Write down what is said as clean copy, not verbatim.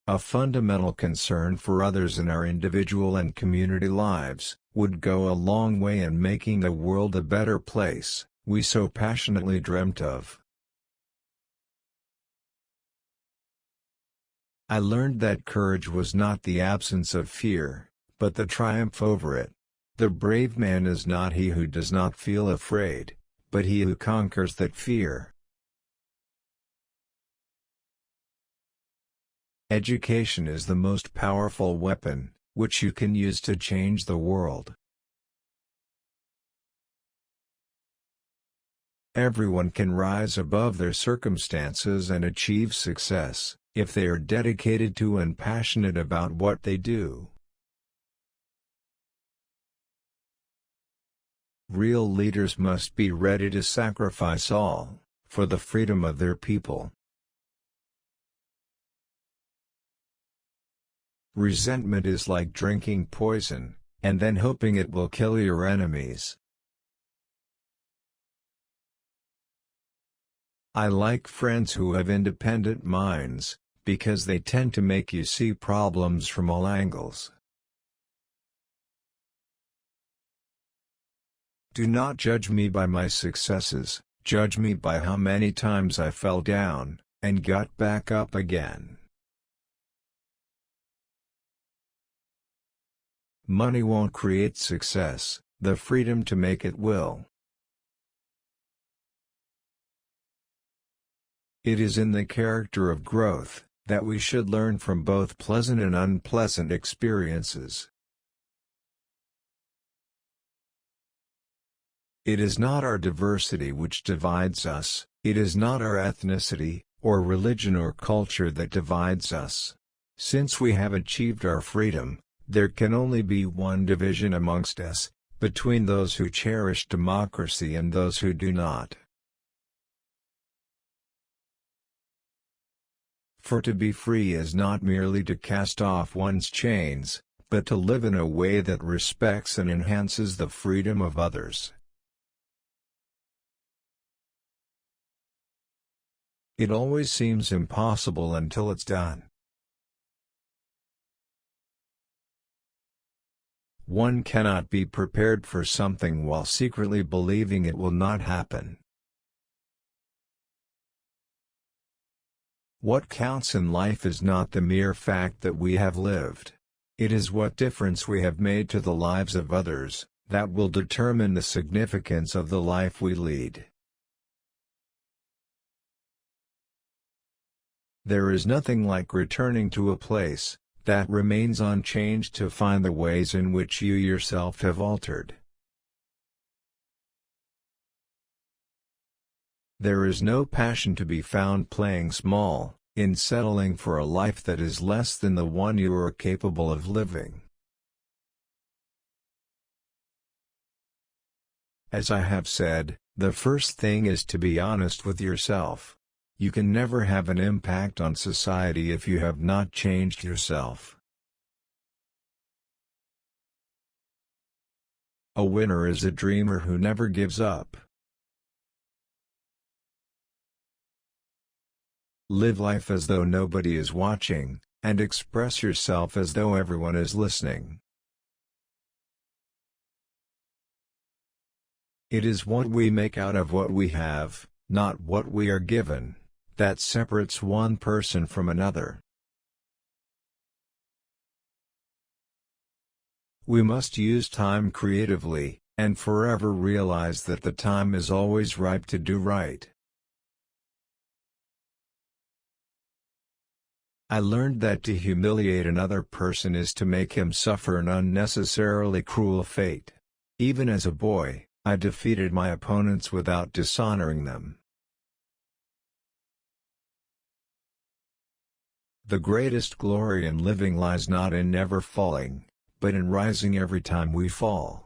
A fundamental concern for others in our individual and community lives, would go a long way in making the world a better place we so passionately dreamt of. I learned that courage was not the absence of fear, but the triumph over it. The brave man is not he who does not feel afraid, but he who conquers that fear. Education is the most powerful weapon, which you can use to change the world. Everyone can rise above their circumstances and achieve success, if they are dedicated to and passionate about what they do. Real leaders must be ready to sacrifice all, for the freedom of their people. Resentment is like drinking poison, and then hoping it will kill your enemies. I like friends who have independent minds, because they tend to make you see problems from all angles. Do not judge me by my successes, judge me by how many times I fell down, and got back up again. Money won't create success, the freedom to make it will. It is in the character of growth, that we should learn from both pleasant and unpleasant experiences. It is not our diversity which divides us, it is not our ethnicity, or religion or culture that divides us. Since we have achieved our freedom, there can only be one division amongst us, between those who cherish democracy and those who do not. For to be free is not merely to cast off one's chains, but to live in a way that respects and enhances the freedom of others. It always seems impossible until it's done. One cannot be prepared for something while secretly believing it will not happen. What counts in life is not the mere fact that we have lived. It is what difference we have made to the lives of others, that will determine the significance of the life we lead. There is nothing like returning to a place that remains unchanged to find the ways in which you yourself have altered. There is no passion to be found playing small, in settling for a life that is less than the one you are capable of living. As I have said, the first thing is to be honest with yourself. You can never have an impact on society if you have not changed yourself. A winner is a dreamer who never gives up. Live life as though nobody is watching, and express yourself as though everyone is listening. It is what we make out of what we have, not what we are given, that separates one person from another. We must use time creatively, and forever realize that the time is always ripe to do right. I learned that to humiliate another person is to make him suffer an unnecessarily cruel fate. Even as a boy, I defeated my opponents without dishonoring them. The greatest glory in living lies not in never falling, but in rising every time we fall.